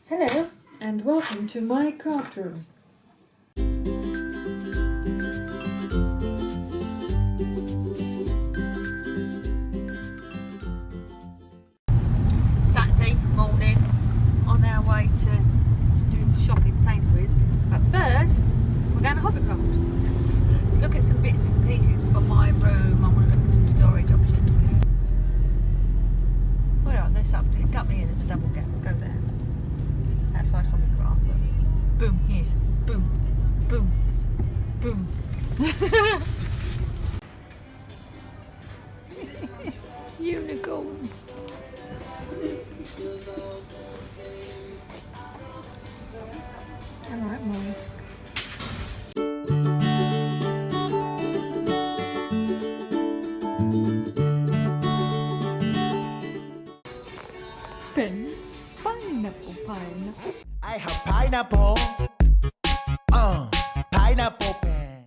Hello and welcome to my craft room. Saturday morning on our way to do shopping Sainsbury's, but first we're going to Hobbycraft to look at some bits and pieces for my room. I want to look at some storage options. Well, this up to gut me in, there's a double gap, we'll go there. Outside Hobbycraft, look. Boom here, boom, boom, boom. Unicorn. I like mollusk. Pineapple. I have pineapple. Pineapple pen.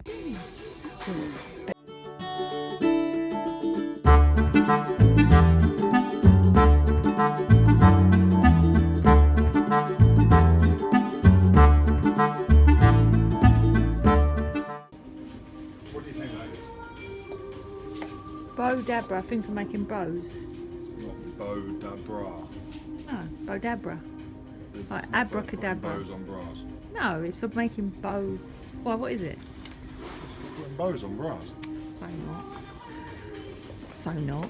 What do you think that is? Bow Dabra, I think we're making bows. Not bow da bra. No, Bow Dabra. Like abracadabra. Bows on bras. No, it's for making bow. Why, what is it? Putting bows on bras. So not. So not.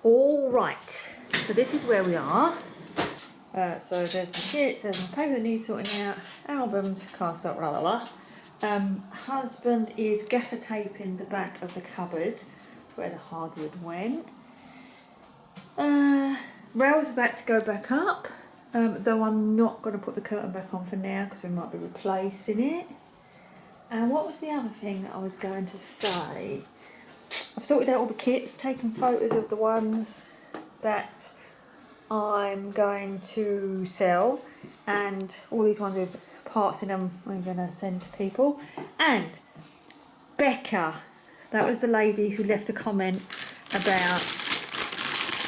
All right, so this is where we are. So there's my kits, there's my paper that needs sorting out, albums, cast up, la la la. Husband is gaffer taping the back of the cupboard where the hardwood went. Rail's about to go back up, though I'm not going to put the curtain back on for now because we might be replacing it. And what was the other thing that I was going to say? I've sorted out all the kits, taken photos of the ones that I'm going to sell, and all these ones with parts in them I'm going to send to people. And Becca, that was the lady who left a comment about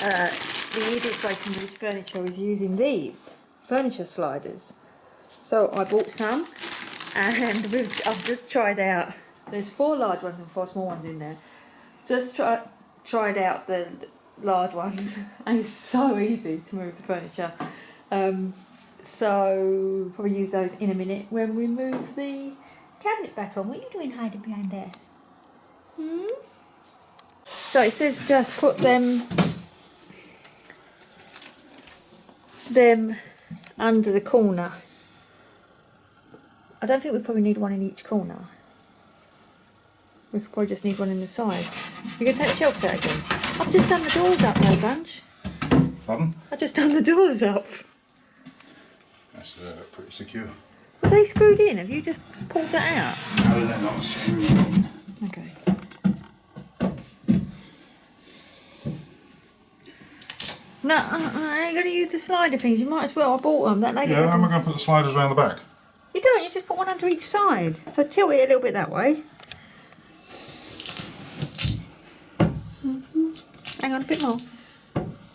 the easiest way to move furniture is using these furniture sliders. So I bought some, and I've just tried out, there's 4 large ones and 4 small ones in there. Just tried out the large ones, and it's so easy to move the furniture. So probably use those in a minute when we move the cabinet back on. What are you doing hiding behind there? So it says just put them under the corner. I don't think we probably need one in each corner. We could probably just need one in the side. You're going to take the shelves out again? I've just done the doors up though, Bunch. Pardon? I've just done the doors up. That's pretty secure. Are they screwed in? Have you just pulled that out? No, they're not screwed in. Okay. No, I ain't going to use the slider things. You might as well. I bought them. That lady. Yeah, how am I going to put the sliders around the back? You don't. You just put one under each side. So tilt it a little bit that way. Hang on, a bit more.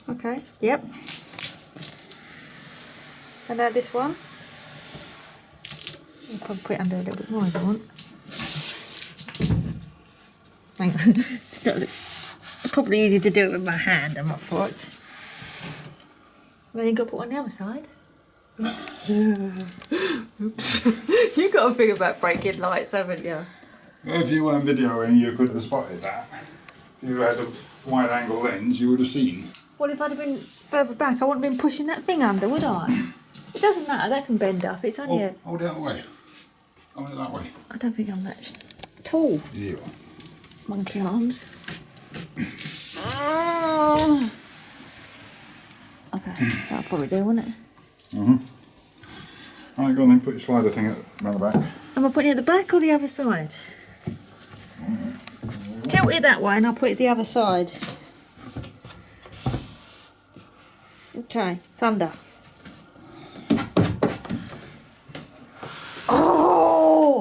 Okay, yep. And now this one. I'll probably put it under a little bit more if I want. Hang on. It's probably easy to do it with my hand and my foot. Then you've got to put on the other side. Oops. You've got to think about breaking lights, haven't you? If you weren't videoing, you could have spotted that. If you had a wide angle lens, you would have seen. Well, if I'd have been further back, I wouldn't have been pushing that thing under, would I? It doesn't matter, that can bend up. It's only Hold it that way. Hold it that way. I don't think I'm that tall. Yeah, you are. Monkey arms. Oh. Okay, that'll probably do, won't it? Right, go on then, put your slider thing around the back. Am I putting it at the back or the other side? Tilt it that way and I'll put it the other side. Okay, thunder. Oh!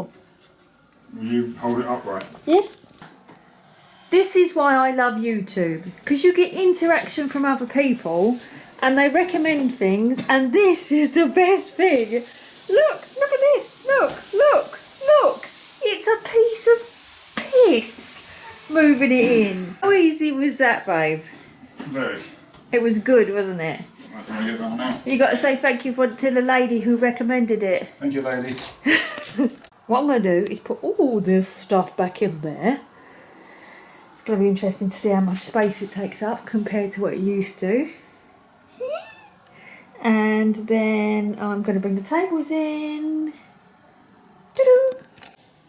it upright. Yeah. This is why I love YouTube, because you get interaction from other people and they recommend things, and this is the best thing. Look at this. Look. It's a piece of piss moving it in. How easy was that, babe? Very. It was good, wasn't it? Right, can I get that now? You got to say thank you to the lady who recommended it. Thank you, lady. What I'm going to do is put all this stuff back in there. It's going to be interesting to see how much space it takes up compared to what it used to. And then I'm going to bring the tables in.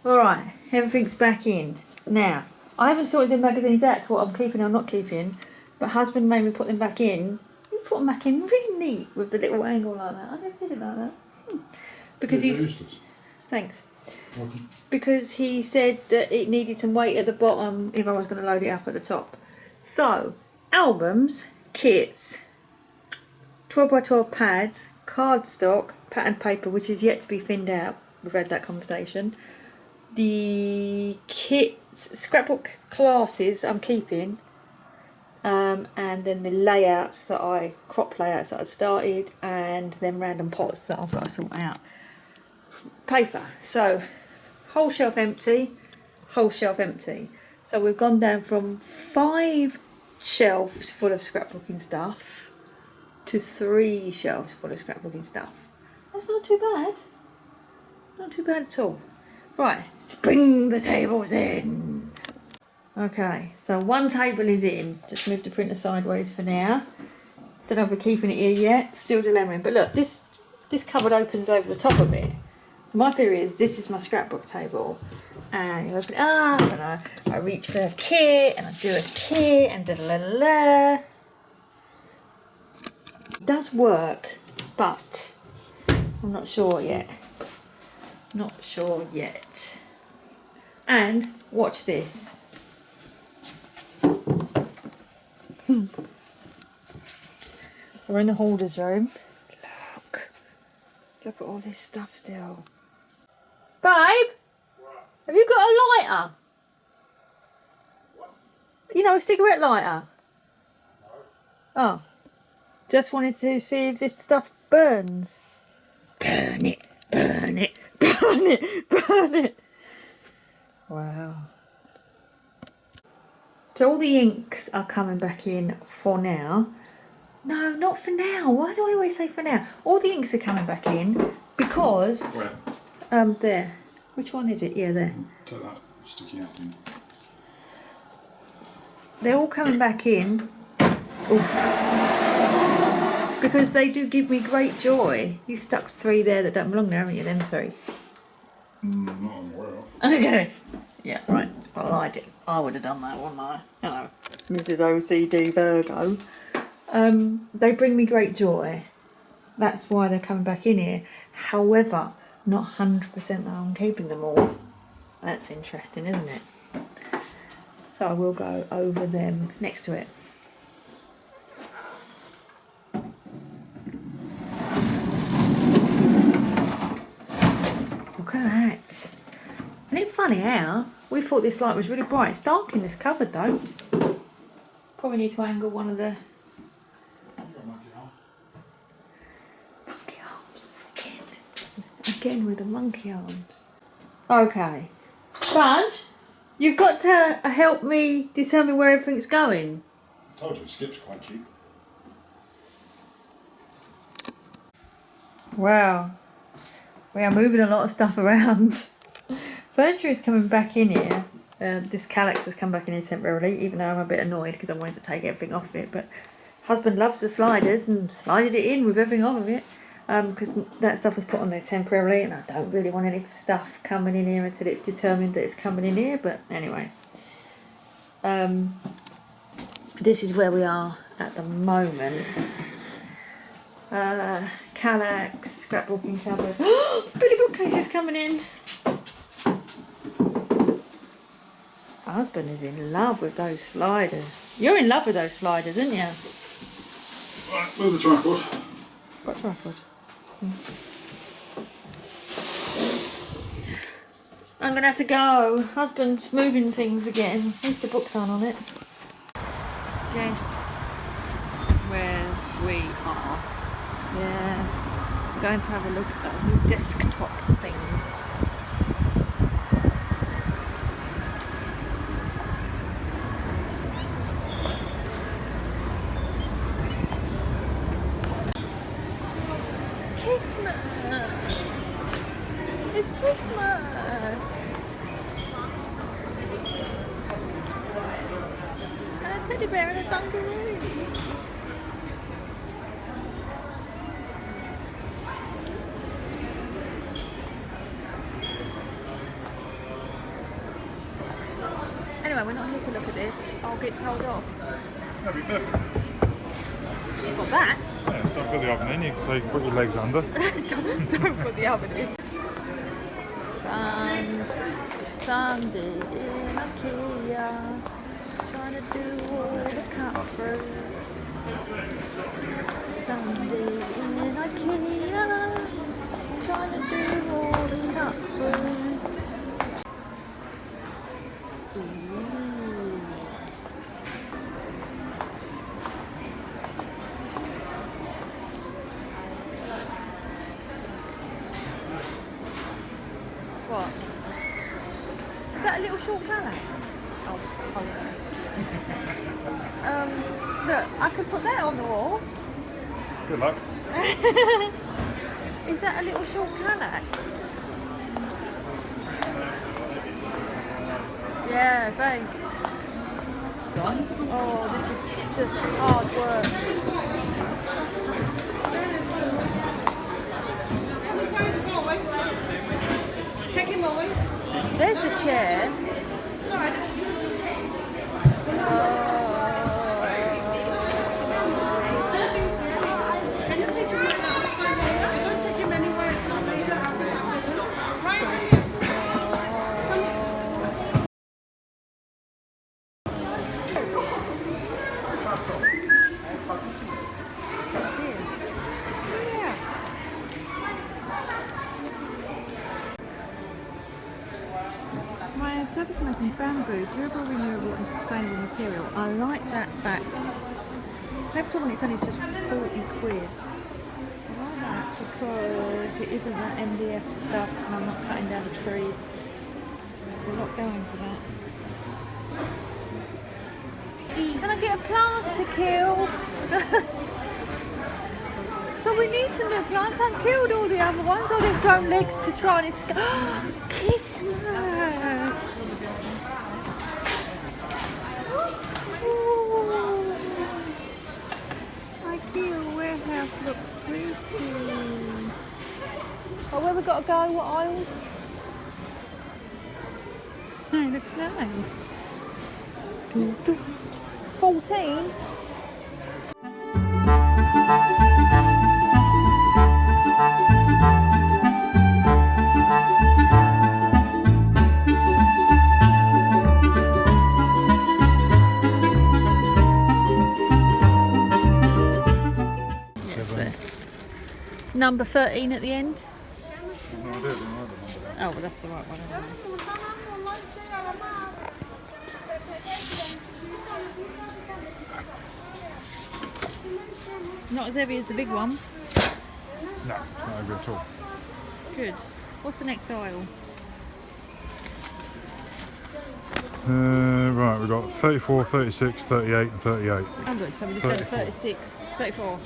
Alright, everything's back in. Now, I haven't sorted the magazines out to what I'm keeping or not keeping, but husband made me put them back in. You put them back in really neat with the little angle like that. I never did it like that. Because he's... Thanks. Welcome. Because he said that it needed some weight at the bottom if I was going to load it up at the top. So, albums, kits, 12x12 pads, cardstock, patterned paper, which is yet to be thinned out. We've had that conversation. The kits, scrapbook classes I'm keeping, and then the layouts crop layouts that I'd started, and then random pots that I've got to sort out. Paper. So, whole shelf empty. So we've gone down from 5 shelves full of scrapbooking stuff to 3 shelves full of scrapbooking stuff. That's not too bad. Not too bad at all. Right, let's bring the tables in. Okay, so one table is in. Just move the printer sideways for now. Don't know if we're keeping it here yet. Still dilemmaing. But look, this cupboard opens over the top of it. So my theory is this is my scrapbook table. And you open it up and I reach for a kit and I do a kit and da-la-la-la. It does work, but I'm not sure yet. And watch this. We're in the holders room. Look at all this stuff still. Babe, have you got a lighter? You know, a cigarette lighter? Oh, just wanted to see if this stuff burns. Burn it. Wow. So all the inks are coming back in for now. No, not for now. Why do I always say for now? All the inks are coming back in because... Where? There. Which one is it? Yeah, there. Take that sticky out thing. They're all coming back in. Oof. Because they do give me great joy. You've stuck 3 there that don't belong there, haven't you? Them 3. Not on the world. Okay. Yeah, right. Well, I would have done that, wouldn't I? Hello, Mrs. OCD Virgo. They bring me great joy. That's why they're coming back in here. However, not 100% that I'm keeping them all. That's interesting, isn't it? So I will go over them next to it. Look at that. Isn't it funny how we thought this light was really bright? It's dark in this cupboard though. Probably need to angle one of the monkey arms again with the monkey arms. Okay, Budge, you've got to help me determine where everything's going. I told you, Skip's quite cheap. Wow, we are moving a lot of stuff around. Furniture is coming back in here. This Calyx has come back in here temporarily, even though I'm a bit annoyed because I wanted to take everything off it. But husband loves the sliders and slided it in with everything off of it because that stuff was put on there temporarily, and I don't really want any stuff coming in here until it's determined that it's coming in here. But anyway, this is where we are at the moment. Calyx, scrapbooking cupboard. Billy bookcase is coming in. Husband is in love with those sliders. You're in love with those sliders, aren't you? Right, move the tripod. What tripod? I'm gonna have to go. Husband's moving things again. At least the books aren't on it. Guess where we are. Yes. I'm going to have a look at a new desktop thing. Christmas! It's Christmas! And a teddy bear and a dungaree. Anyway, we're not here to look at this. I'll get told off. That'd be perfect. You've got that? Yeah, don't put the oven in, so you can put your legs under. don't put the oven in. Sunday in Ikea, trying to do all the cut-throughs. Sunday in Ikea, trying to do all the cut-throughs. What? Is that a little short Kallax? Oh, look, I could put that on the wall. Good luck. Is that a little short Kallax? Yeah, thanks. Oh, this is just hard work. There's the chair. My service making bamboo, durable, renewable and sustainable material. I like that fact. Except when it's only just 40 quid. I like that because it isn't that MDF stuff and I'm not cutting down a tree. There's a lot going for that. Can I get a plant to kill? But we need some new plants. I've killed all the other ones. Or they've grown legs to try and escape. Christmas! Ooh. IKEA warehouse looks pretty. Oh, where we got to go? What aisles? Oh, it looks nice. 14? Number 13 at the end? No, I don't like the number. Oh, well, that's the right one, isn't it? Not as heavy as the big one. No, it's not heavy at all. Good. What's the next aisle? Right, we've got 34, 36, 38 and 38. I'm good, so we just go to 36, 34.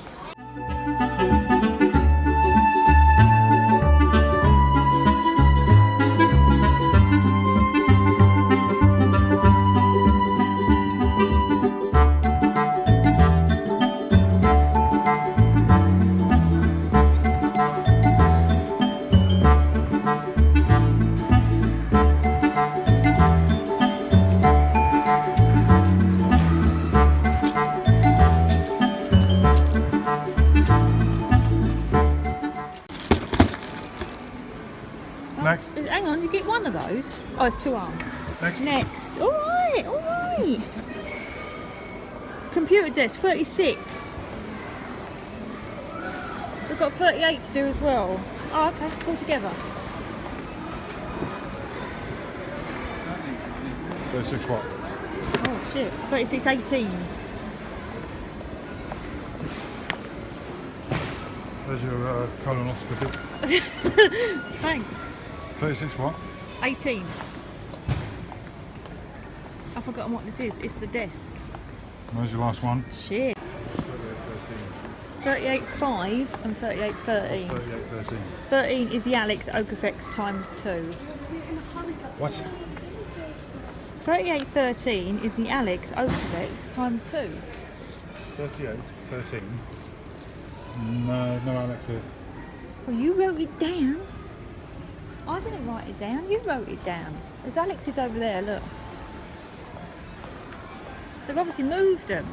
Next. Hang on, you get one of those? Oh, it's 2 arms. Next. Alright, alright. Computer desk, 36. We've got 38 to do as well. Oh, okay, it's all together. 36 what? Oh shit, 36.18. There's your colonoscopy. Thanks. 36 what? 18. I've forgotten what this is. It's the desk. Where's your last one? Shit. 38.5 and 38.13. 38.13. 13 is the Alex Oak Effects times 2. What? 38.13 is the Alex Oak Effects times 2. 38.13. No Alex here. Well, you wrote it down. I didn't write it down. You wrote it down. There's Alex's over there, look. They've obviously moved them.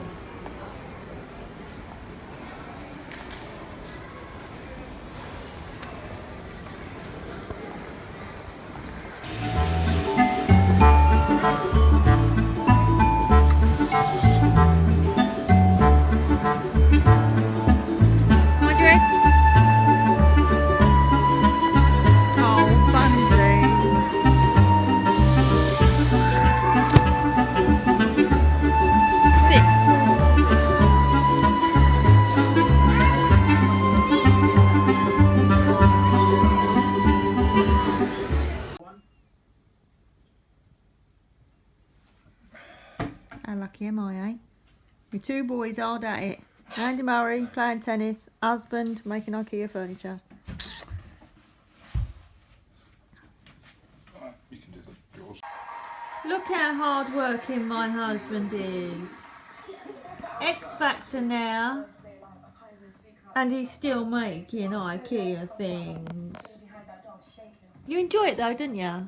How lucky am I, eh? My two boys hard at it. Andy Murray playing tennis, husband making Ikea furniture. Right, you can do the yours. Look how hard working my husband is. It's X Factor now, and he's still making Ikea things. You enjoy it though, didn't you?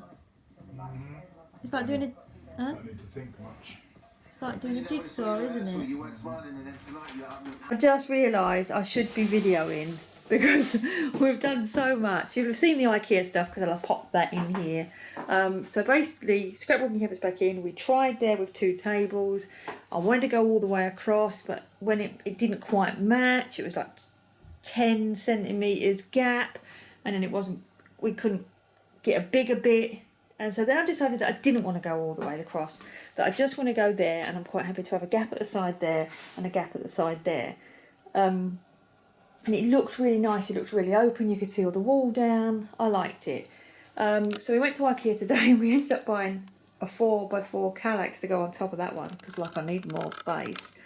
It's like doing a, huh? Don't need to think much. It's like doing a jigsaw, isn't it? I just realised I should be videoing because we've done so much. You've seen the Ikea stuff because I'll pop that in here. So basically, scrapbooking kept us back in. We tried there with 2 tables. I wanted to go all the way across, but when it didn't quite match, it was like 10 centimetres gap, and then it wasn't. We couldn't get a bigger bit. And so then I decided that I didn't want to go all the way across, that I just want to go there, and I'm quite happy to have a gap at the side there and a gap at the side there. And it looked really nice, it looked really open, you could see all the wall down, I liked it. So we went to Ikea today and we ended up buying a 4x4 Kallax to go on top of that one, because like I need more space.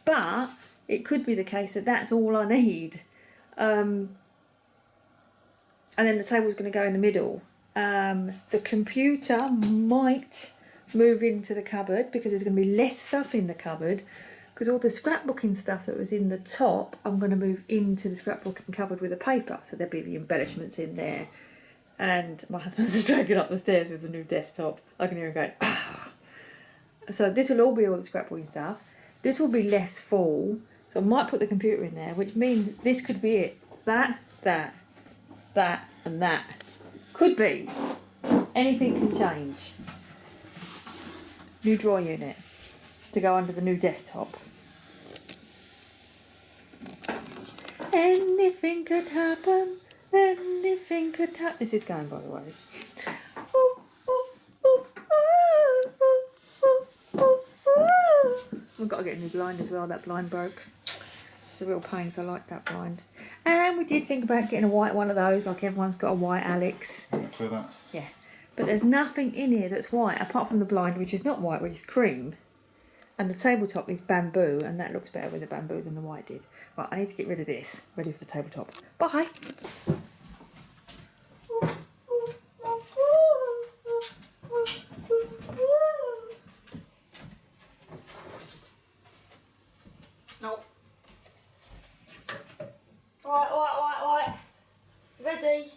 But it could be the case that that's all I need. And then the table's going to go in the middle. The computer might move into the cupboard because there's going to be less stuff in the cupboard, because all the scrapbooking stuff that was in the top I'm going to move into the scrapbooking cupboard with the paper, so there'll be the embellishments in there. And my husband's just dragging up the stairs with the new desktop. I can hear him going, ah. So this will all be all the scrapbooking stuff. This will be less full, so I might put the computer in there, which means this could be it. That, and that. Could be. Anything can change. New drawer unit to go under the new desktop. Anything could happen. Anything could happen. This is going, by the way. We've got to get a new blind as well. That blind broke. It's a real pain because I like that blind. And we did think about getting a white one of those, like everyone's got a white Alex. Clear that. Yeah. But there's nothing in here that's white, apart from the blind, which is not white, which is cream. And the tabletop is bamboo, and that looks better with the bamboo than the white did. Right, I need to get rid of this. Ready for the tabletop. Bye! No. Right. Ready?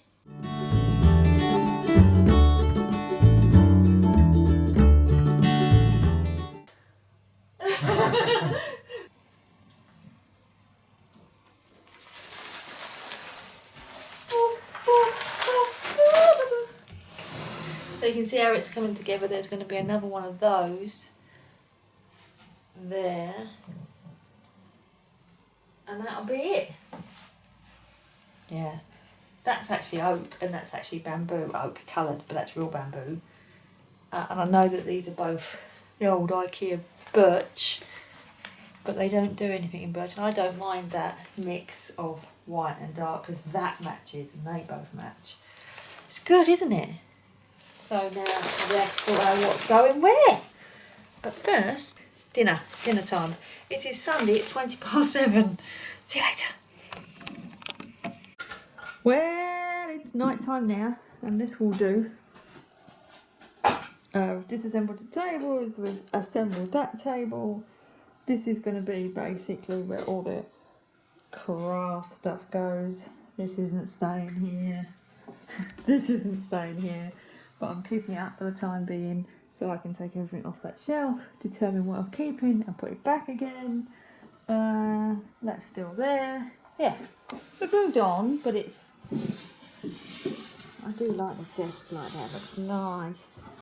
So you can see how it's coming together. There's going to be another one of those there, and that'll be it. Yeah, that's actually oak and that's actually bamboo, oak coloured, but that's real bamboo. and I know that these are both the old Ikea birch, but they don't do anything in birch, and I don't mind that mix of white and dark because that matches and they both match. It's good, isn't it? So now let's sort out what's going where. But first, dinner. It's dinner time. It is Sunday, it's 7:20. See you later. Well, it's night time now, and this will do. We've disassembled the tables, we've assembled that table. This is going to be basically where all the craft stuff goes. This isn't staying here. This isn't staying here. But I'm keeping it up for the time being so I can take everything off that shelf, determine what I'm keeping and put it back again. That's still there. Yeah, we've moved on, but it's... I do like the desk like that, looks nice.